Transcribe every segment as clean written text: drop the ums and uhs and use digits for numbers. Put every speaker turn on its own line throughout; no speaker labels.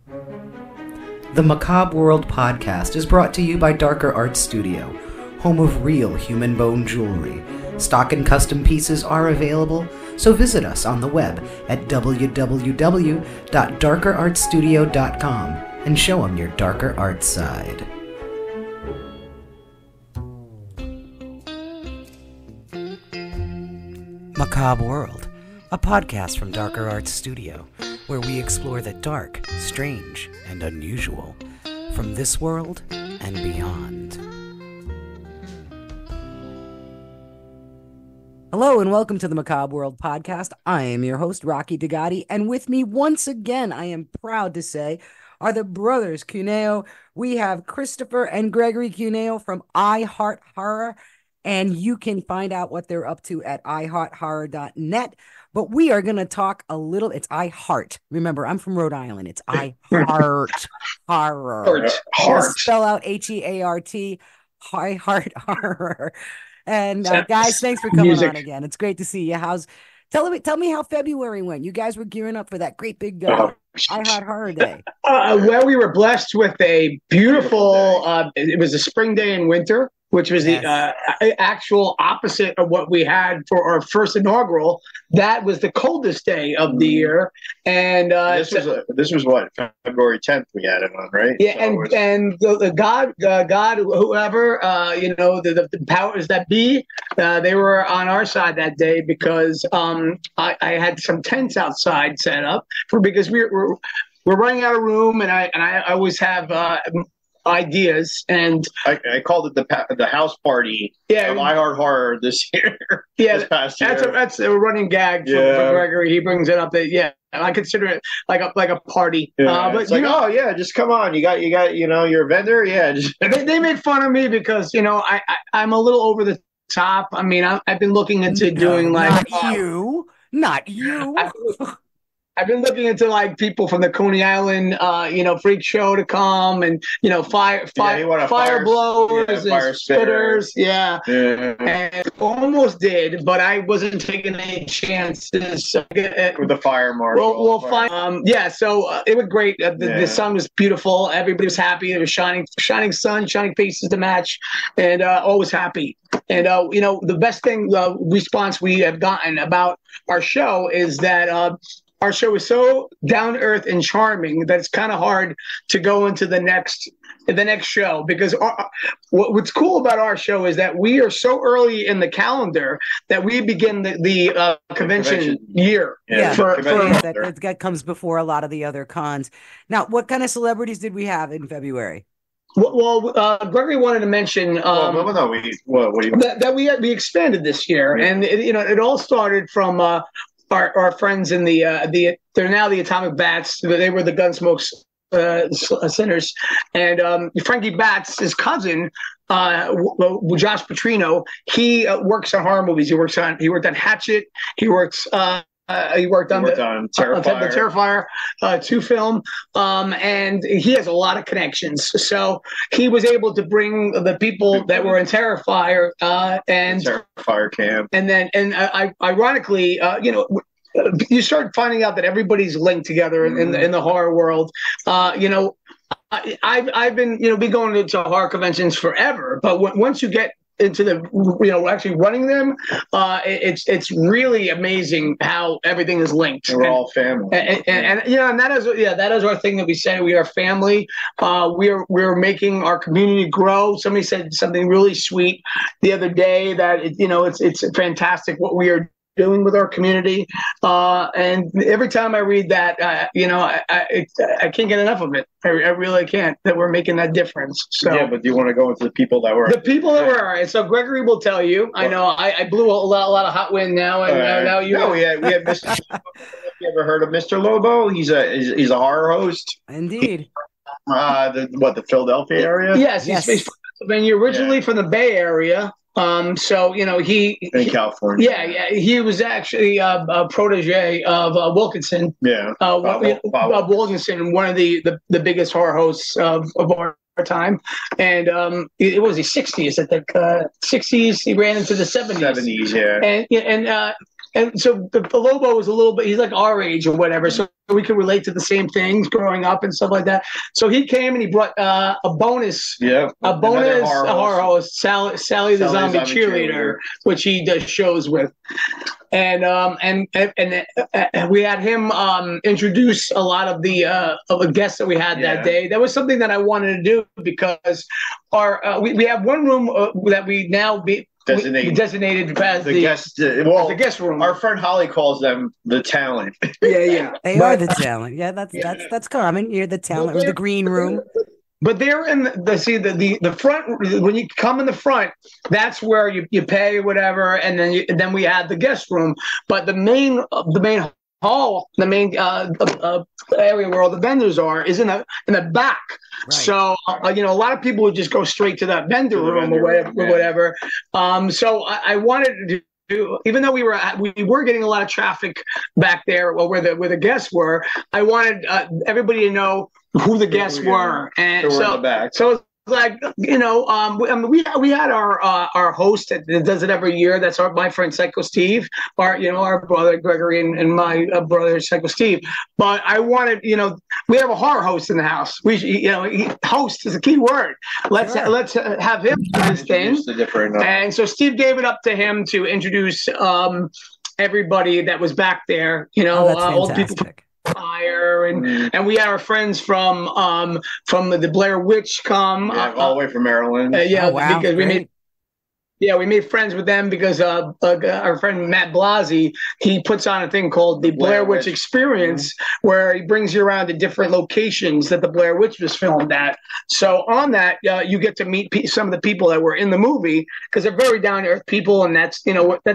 The Macabre World podcast is brought to you by Darker Art Studio, home of real human bone jewelry. Stock and custom pieces are available, so visit us on the web at www.darkerartstudio.com and show them your darker art side. Macabre World, a podcast from Darker Art Studio, where we explore the dark, strange, and unusual from this world and beyond. Hello and welcome to the Macabre World podcast. I am your host, Rocky Digati, and with me once again, I am proud to say, are the brothers Cuneo. We have Christopher and Gregory Cuneo from I Heart Horror, and you can find out what they're up to at ihearthorror.net. But we are going to talk a little. It's I Heart. Remember, I'm from Rhode Island. It's I Heart Horror.
Heart.
Spell out Heart. I Heart Horror. And guys, thanks for coming on again. It's great to see you. Tell me how February went. You guys were gearing up for that great big I Heart Horror Day.
Well, we were blessed with a beautiful. It was a spring day in winter, which was the actual opposite of what we had for our first inaugural. That was the coldest day of the year, and
this was what, February 10th we had it on, right?
Yeah, so the God, whoever the powers that be, they were on our side that day because I had some tents outside set up because we're running out of room, and I always have ideas, and
I called it the house party of I Heart Horror this year.
Yeah,
this past year.
That's a running gag for Gregory. He brings it up that and I consider it like a party.
Yeah, but it's like, just come on. You got you're a vendor. Yeah,
they made fun of me because I'm a little over the top. I mean, I've been looking into doing like
not you.
I've been looking into like people from the Coney Island, freak show to come, and fire blowers and
fire
spitters, and almost did, but I wasn't taking any chances
with the fire marshal.
We'll find. So it was great. The sun was beautiful. Everybody was happy. It was shining sun, shining faces to match, and always happy. And the best thing response we have gotten about our show is that. Our show is so down to earth and charming that it's kind of hard to go into the next show because what's cool about our show is that we are so early in the calendar that we begin the convention year.
That comes before a lot of the other cons. Now, what kind of celebrities did we have in February?
Well, Gregory wanted to mention that we expanded this year, and it all started from. Our friends in they're now the Atomic Bats. They were the Gunsmoke Sinners, and Frankie Batts, his cousin, Josh Petrino. He works on horror movies. He worked on Hatchet. He worked on the Terrifier 2 film, and he has a lot of connections. So he was able to bring the people that were in Terrifier and
Terrifier camp,
and ironically, you start finding out that everybody's linked together in the horror world. I've been going to horror conventions forever, but once you get into the actually running them, it's really amazing how everything is linked.
We're all family,
and that is our thing that we say. We are family. We're making our community grow. Somebody said something really sweet the other day that it's fantastic what we are doing with our community, and every time I read that, I can't get enough of it. I really can't. That we're making that difference. So
but do you want to go into the people that were?
The people that were. All right. So Gregory will tell you. I know I blew a lot of hot wind now, and now you.
No, we had Mr. You ever heard of Mr. Lobo? He's a horror host.
Indeed.
The Philadelphia area?
Yes. He's from Pennsylvania, originally from the Bay Area. So he
in California.
He was actually a protege of Wilkinson. Bob Wilkinson, one of the biggest horror hosts of our time, and it was the 60s. I think 60s. He ran into the 70s.
70s, yeah.
And and so the Lobo was a little bit, he's like our age or whatever, so we could relate to the same things growing up and stuff like that. So he came and he brought a bonus horror host, Sally the Zombie Cheerleader, which he does shows with. And we had him introduce a lot of the guests that we had that day. That was something that I wanted to do because we have one room that we now designated as the guest room.
Our friend Holly calls them the talent.
They are the talent. Yeah, that's common. You're the talent or the green room.
But they're in the front. When you come in the front, that's where you pay whatever, and then we had the guest room. But the main hall, the main area where all the vendors are, is in the back. Right. So a lot of people would just go straight to that vendor room or whatever. So I wanted to do, even though we were getting a lot of traffic back there, where the guests were. I wanted everybody to know who the guests were, and so it's like we had our host that does it every year. That's my friend Psycho Steve, our brother Gregory and my brother Psycho Steve. But I wanted, we have a horror host in the house. Host is a key word. Let's have him do his thing. And so Steve gave it up to him to introduce everybody that was back there. All the people. Fire and we had our friends from the Blair Witch come
all the way from Maryland.
Because we made friends with them because our friend Matt Blasi, he puts on a thing called the Blair Witch Experience, where he brings you around to different locations that the Blair Witch was filmed at. So on that, you get to meet some of the people that were in the movie, because they're very down to earth people, and that's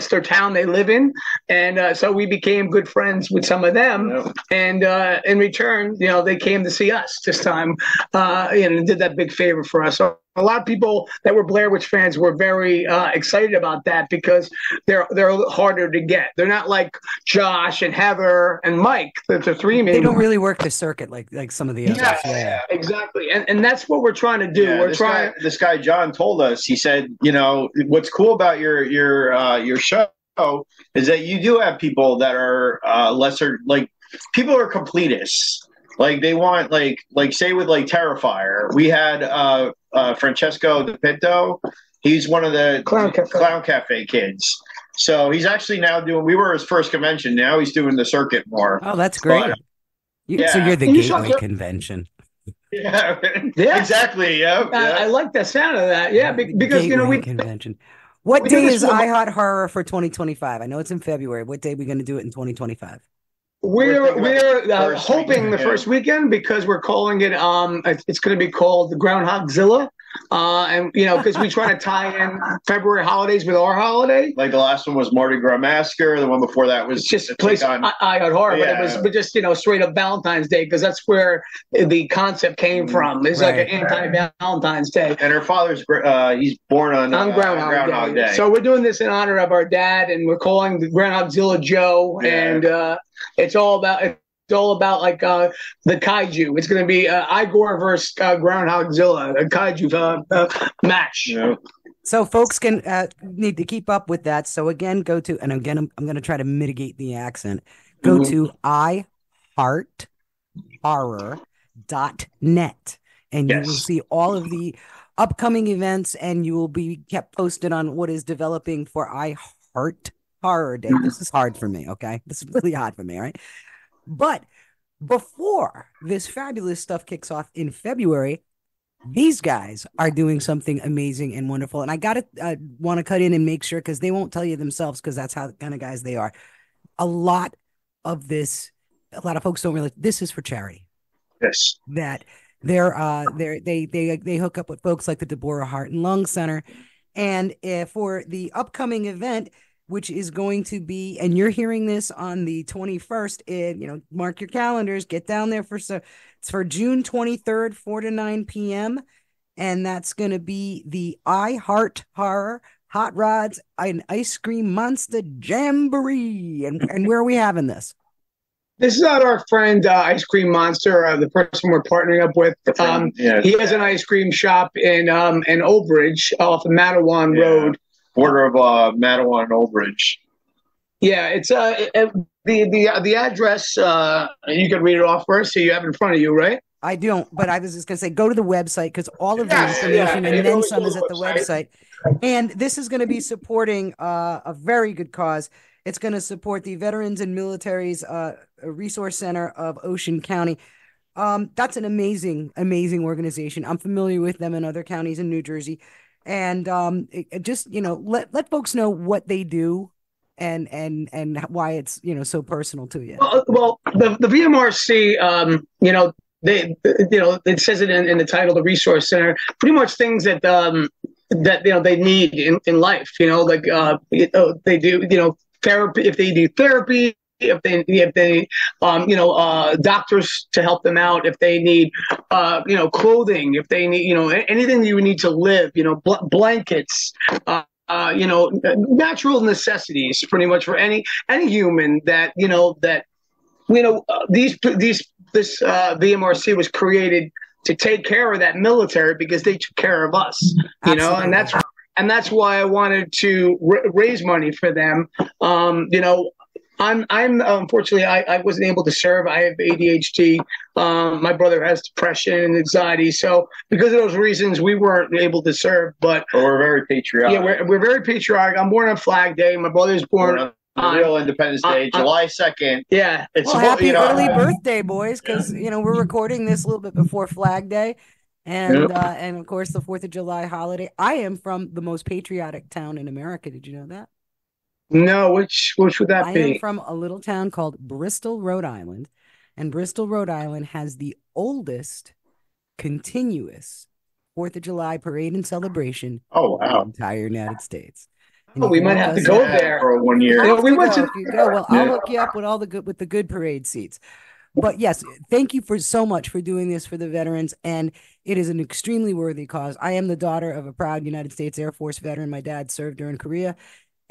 their town they live in, and so we became good friends with some of them, and in return, they came to see us this time, and did that big favor for us. So a lot of people that were Blair Witch fans were very excited about that, because they're harder to get. They're not like Josh and Heather and Mike. The three men.
They don't really work the circuit like some of the others.
Yeah, exactly. And that's what we're trying to do.
This guy John told us. He said, what's cool about your show is that you do have people that are lesser, like people are completists. Like they want like say with like Terrifier, we had Francesco DePinto. He's one of the Clown Cafe kids. So he's actually now we were his first convention. Now he's doing the circuit more.
Oh, that's great. So you're the gateway convention.
Yeah, exactly. Yeah,
I like the sound of that. Yeah, because we
convention. What day is iHot Horror for 2025? I know it's in February. What day are we going to do it in 2025?
We're hoping the first weekend, because we're calling it it's going to be called the Groundhogzilla, and because we try to tie in February holidays with our holiday.
Like the last one was Mardi Gras Massacre. The one before that was
just place I Got Horror, but it was just straight up Valentine's Day, because that's where the concept came from. It's like an anti-Valentine's Day.
And her father's he's born on Groundhog Day.
So we're doing this in honor of our dad, and we're calling the Groundhogzilla Joe, and it's all about like the kaiju. It's going to be Igor versus Groundhogzilla, a kaiju match.
Yeah. So folks can need to keep up with that. So again, I'm going to try to mitigate the accent. Go to iHeartHorror.net, and you will see all of the upcoming events, and you will be kept posted on what is developing for iHeart Horror Day. This is hard for me, okay? This is really hard for me, all right? But before this fabulous stuff kicks off in February, these guys are doing something amazing and wonderful. And I want to cut in and make sure, because they won't tell you themselves, because that's how kind of guys they are. A lot of folks don't realize this is for charity.
Yes.
That they hook up with folks like the Deborah Heart and Lung Center. And for the upcoming event, which is going to be, and you're hearing this on the 21st, mark your calendars, get down there it's for June 23rd, 4 to 9 p.m. And that's going to be the iHeart Horror Hot Rods and Ice Cream Monster Jamboree. And where are we having this?
This is at our friend Ice Cream Monster, the person we're partnering up with. He has an ice cream shop in Old Bridge off of Mattawan Road.
Border of Mattawan and Old Bridge.
Yeah, it's the address. You can read it off first, so you have it in front of you, right?
I don't, but I was just going to say, go to the website because all of the information and then some is at the website. And this is going to be supporting a very good cause. It's going to support the Veterans and Military's Resource Center of Ocean County. That's an amazing, amazing organization. I'm familiar with them in other counties in New Jersey. And just, let folks know what they do and why it's, so personal to you.
Well, the VMRC, it says it in the title, the Resource Center, pretty much things that they need in life. They do therapy, if they do therapy, if they doctors to help them out, if they need clothing, if they need anything you need to live, blankets. Natural necessities, pretty much for any human this VMRC was created to take care of that military because they took care of us, and that's why I wanted to raise money for them. I'm unfortunately I wasn't able to serve. I have ADHD. My brother has depression and anxiety. So because of those reasons, we weren't able to serve. But
we're very patriotic.
Yeah, we're very patriotic. I'm born on Flag Day. My brother's born
on real Independence Day, July 2nd.
Yeah,
it's happy early birthday, boys, because we're recording this a little bit before Flag Day. And and of course the 4th of July holiday. I am from the most patriotic town in America. Did you know that?
No, which would that be?
I am from a little town called Bristol, Rhode Island, and Bristol, Rhode Island has the oldest continuous 4th of July parade and celebration in the entire United States.
We might have to go there
for 1 year.
We went to go. Well, I'll hook you up with the good parade seats. But yes, thank you so much for doing this for the veterans, and it is an extremely worthy cause. I am the daughter of a proud United States Air Force veteran. My dad served during Korea.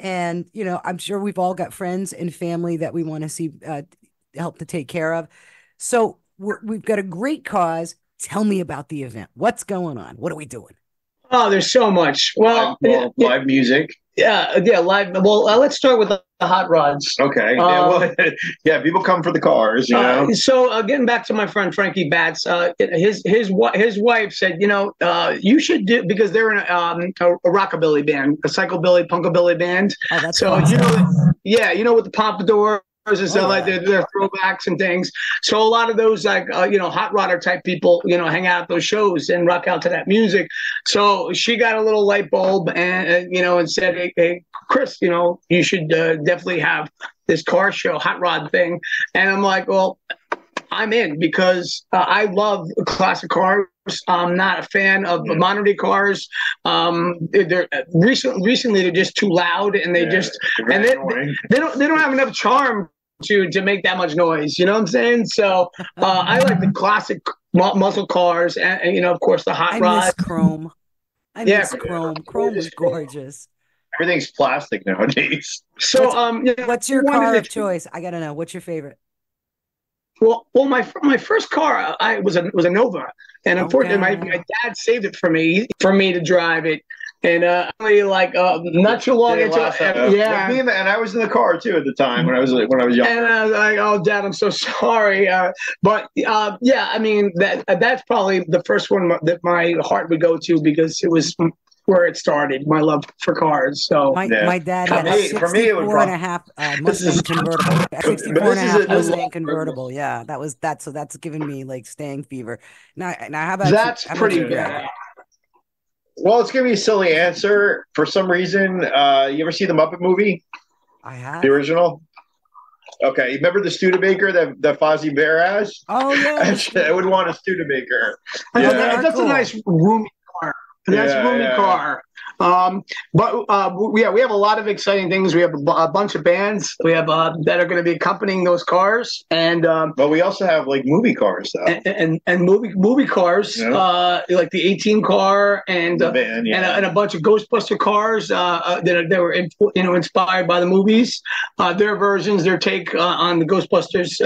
And, I'm sure we've all got friends and family that we want to see help to take care of. So we've got a great cause. Tell me about the event. What's going on? What are we doing?
Oh, there's so much. Well,
live music.
Yeah, live. Well, let's start with the hot rods.
Okay. People come for the cars,
So getting back to my friend Frankie Batts, his wife said, you should do, because they're in a rockabilly band, a psychobilly, punkabilly band.
Oh, that's
so
awesome.
with the pompadours and stuff like their throwbacks and things. So a lot of those hot rodder type people, hang out at those shows and rock out to that music. So she got a little light bulb and said, hey, Chris, you should definitely have this car show, hot rod thing. And I'm like, well, I'm in because I love classic cars. I'm not a fan of the modern day cars. They're recently they're just too loud and they don't have enough charm to make that much noise. You know what I'm saying? So I like the classic muscle cars and of course the hot rods.
I miss chrome. Chrome. Chrome was gorgeous.
Everything's plastic nowadays.
So
what's your car of choice? I gotta know. What's your favorite?
Well, my first car was a Nova, and unfortunately, my dad saved it for me to drive it, and not too long into
and I was in the car too at the time when I was young.
And I was like, "Oh, Dad, I'm so sorry," but I mean that's probably the first one that my heart would go to because it was where it started, my love for cars. So
my dad had a 64 and a half Mustang convertible. A 64 and a half Mustang convertible. Yeah, so that's giving me like staying fever. Now how about
that's pretty good. Well, it's gonna be a silly answer. For some reason, you ever see the Muppet movie?
I have.
The original? Okay, you remember the Studebaker that Fozzie Bear has?
Oh yeah.
I would want a Studebaker.
Yeah, that's a nice roomy car. That's a roomy car. We have a lot of exciting things. We have a bunch of bands we have that are going to be accompanying those cars, and
but we also have like movie cars though,
and movie cars, like the 18 car and and a bunch of Ghostbuster cars that were inspired by the movies. Their versions, their take on the Ghostbusters.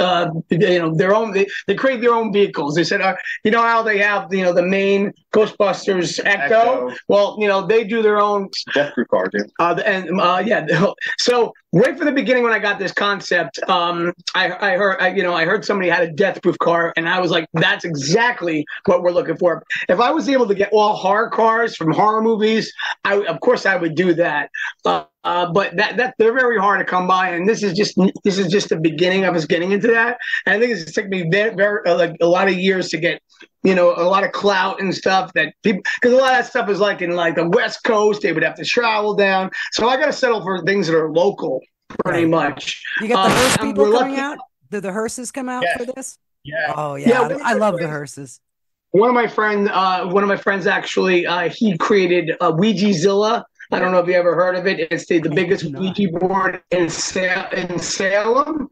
Their own. They create their own vehicles. They said, how they have the main Ghostbusters Ecto. Well, they do do their own
death proof car, dude.
So right from the beginning when I got this concept, I heard somebody had a death proof car, and I was like, that's exactly what we're looking for. If I was able to get all horror cars from horror movies, of course I would do that. But that they're very hard to come by, and this is just the beginning of us getting into that. And I think it's taken me very like a lot of years to get, a lot of clout and stuff that people, because a lot of that stuff is like in like the West Coast, they would have to travel down. So I got to settle for things that are local, pretty much.
You got the hearse people coming out? Did the hearses come out for this?
Yeah.
Oh yeah, I love the hearses.
One of my friends actually, he created Ouija-Zilla. I don't know if you ever heard of it. It's the biggest Ouija board in Salem,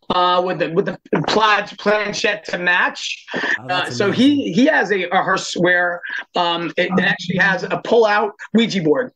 with the planchette to match. So he has a hearse where it actually has a pull-out Ouija board.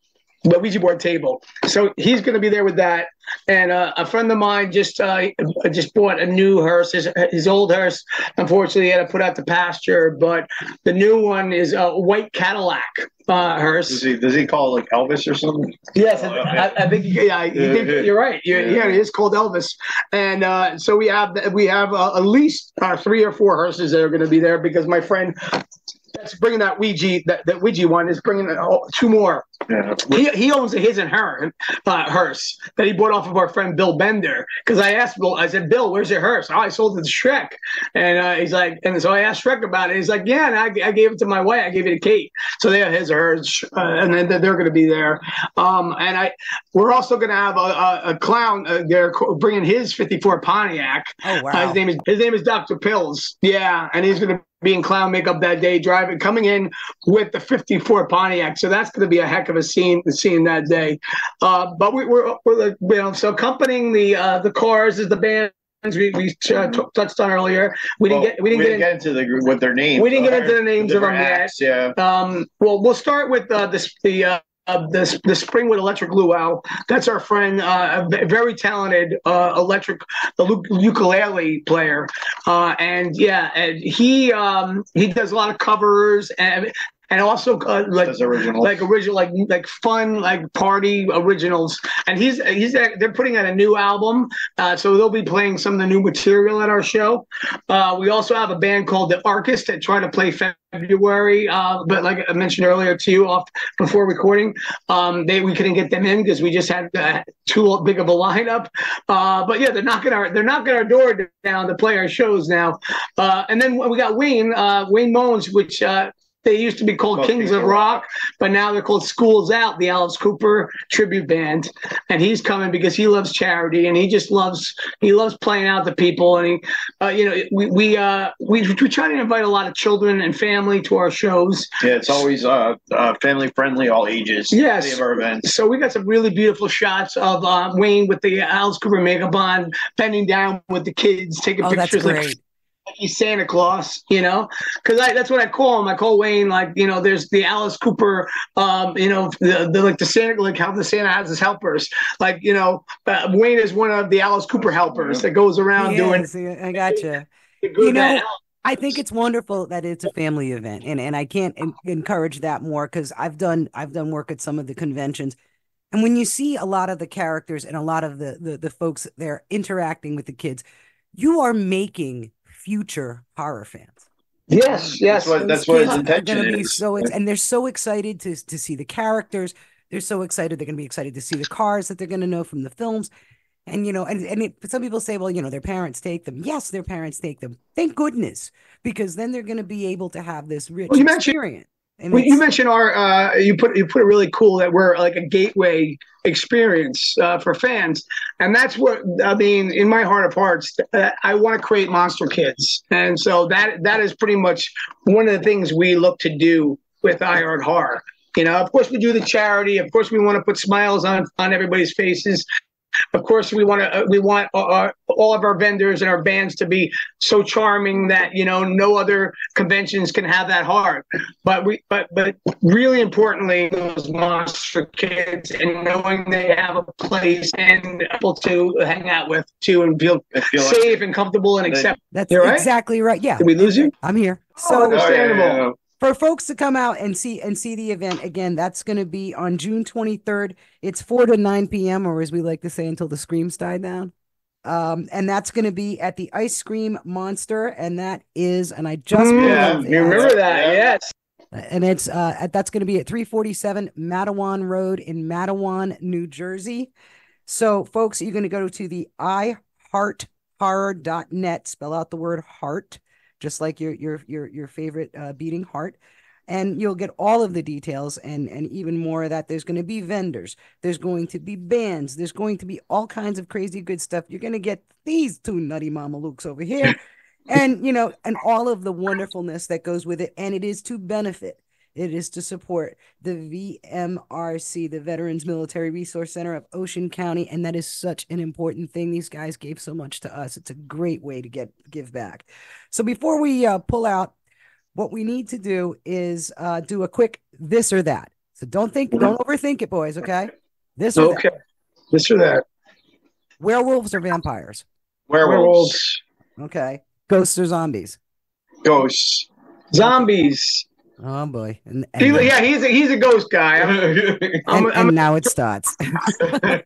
The Ouija board table. So he's going to be there with that. And a friend of mine just bought a new hearse. His old hearse, unfortunately, he had to put out the pasture. But the new one is a white Cadillac hearse.
Does he call it like Elvis or something?
Yes, I think you're right. He is called Elvis. And so we have at least 3 or 4 hearses that are going to be there, because my friend that's bringing that Ouija one is bringing 2 more. Yeah. He owns a his and her hearse that he bought off of our friend Bill Bender. Because I asked Bill, I said, Bill, where's your hearse? Oh, I sold it to Shrek. And he's like, and so I asked Shrek about it. He's like, yeah, and I gave it to my wife. I gave it to Kate. So they have his or hers, and then they're going to be there. We're also going to have a clown. They're bringing his '54 Pontiac.
Oh wow!
His name is Dr. Pills. Yeah, and he's going to be in clown makeup that day, coming in with the '54 Pontiac. So that's going to be a heck of a scene that day. But we're so accompanying the cars is the band we touched on earlier. We didn't get into
what their names.
We didn't get into the names of them yet.
Yeah.
Well, we'll start with the Springwood Electric Luau. That's our friend, a very talented electric ukulele player, and he does a lot of covers and also like fun like party originals. And they're putting out a new album, so they'll be playing some of the new material at our show. We also have a band called the Arcist that try to play February, but like I mentioned earlier to you off before recording, we couldn't get them in because we just had too big of a lineup. But yeah, they're knocking our door down to play our shows now. And then we got Wayne Moans, which they used to be called Kings of Rock, but now they're called Schools Out, the Alice Cooper tribute band. And he's coming because he loves charity, and he loves playing out to people. And we try to invite a lot of children and family to our shows.
Yeah, it's always family friendly, all ages.
Yes.
Of our events.
So we got some really beautiful shots of Wayne with the Alice Cooper makeup on, bending down with the kids, taking pictures.
That's great.
He's Santa Claus, because that's what I call him. I call Wayne there's the Alice Cooper, the Santa, like how the Santa has his helpers. Wayne is one of the Alice Cooper helpers that goes around doing.
I gotcha. I think it's wonderful that it's a family event, and I can't encourage that more because I've done work at some of the conventions, and when you see a lot of the characters and a lot of the folks there interacting with the kids, you are making future horror fans.
Yes.
That's what his intention is.
And they're so excited to see the characters. They're so excited. They're going to be excited to see the cars that they're going to know from the films. And some people say, well, their parents take them. Yes, their parents take them. Thank goodness, because then they're going to be able to have this rich experience.
You mentioned you put it really cool that we're like a gateway experience for fans, and that's what I mean. In my heart of hearts, I want to create monster kids, and so that is pretty much one of the things we look to do with I Heart Horror. Of course, we do the charity. Of course, we want to put smiles on everybody's faces. Of course, we want all of our vendors and our bands to be so charming that no other conventions can have that heart. But really importantly, those monster kids and knowing they have a place and people to hang out with too and feel safe and comfortable and accepted.
That's right? Exactly right. Yeah.
Did we lose you?
I'm here.
So understandable.
for folks to come out and see the event again, that's going to be on June 23rd. It's 4 to 9 p.m. or as we like to say, until the screams die down. And that's going to be at the Ice Cream Monster, and that is, and I just
you remember that, yes.
And it's that's going to be at 347 Matawan Road in Matawan, New Jersey. So, folks, you're going to go to the iHeartHorror.net, spell out the word heart, just like your favorite beating heart. And you'll get all of the details and even more of that. There's going to be vendors. There's going to be bands. There's going to be all kinds of crazy good stuff. You're going to get these two nutty mamalukes over here. And, and all of the wonderfulness that goes with it. And it is to benefit. It is to support the VMRC, the Veterans Military Resource Center of Ocean County. And that is such an important thing. These guys gave so much to us. It's a great way to give back. So before we pull out, what we need to do is do a quick this or that. So don't overthink it, boys, okay? This or that.
This or that.
Werewolves or vampires?
Werewolves.
Okay. Ghosts or zombies?
Ghosts.
Zombies.
Oh boy.
He's a ghost guy.
And now it starts. All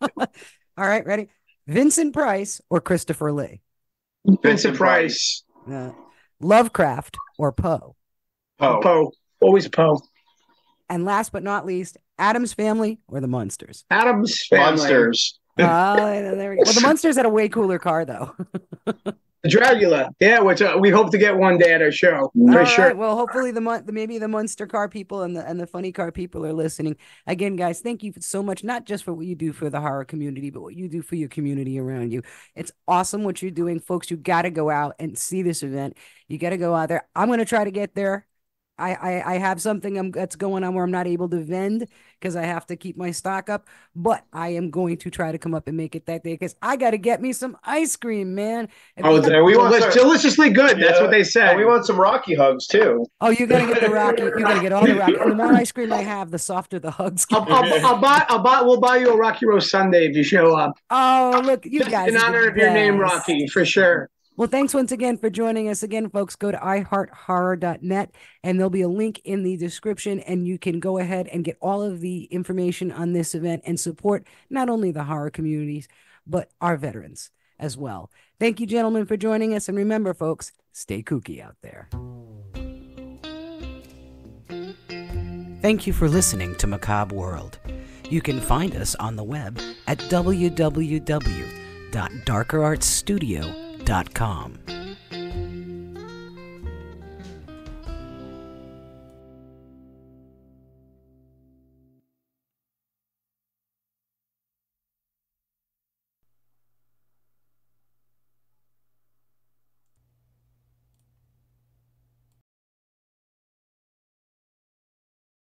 right, ready? Vincent Price or Christopher Lee?
Vincent Price.
Lovecraft or Poe?
Poe. Always Poe.
And last but not least, Addams Family or the Munsters?
Addams Family.
Monsters.
There we go. Well, the Munsters had a way cooler car, though.
Dracula, which we hope to get one day at our show.
For sure. Right. Well, hopefully maybe the Munster car people and the funny car people are listening. Again, guys, thank you so much, not just for what you do for the horror community, but what you do for your community around you. It's awesome what you're doing, folks. You got to go out and see this event. You got to go out there. I'm going to try to get there. I have something that's going on where I'm not able to vend because I have to keep my stock up, but I am going to try to come up and make it that day because I got to get me some ice cream, man.
We want
deliciously good. That's what they said.
And we want some Rocky hugs too.
Oh, you're gonna get the Rocky. You're gonna get all the Rocky. And the more ice cream I have, the softer the hugs.
We'll buy you a Rocky Roast Sundae if you show up.
Oh, look, you guys!
In honor of your name, Rocky, for sure.
Well, thanks once again for joining us again, folks. Go to iHeartHorror.net, and there'll be a link in the description, and you can go ahead and get all of the information on this event and support not only the horror communities, but our veterans as well. Thank you, gentlemen, for joining us, and remember, folks, stay kooky out there. Thank you for listening to Macabre World. You can find us on the web at www.darkerartsstudio.com.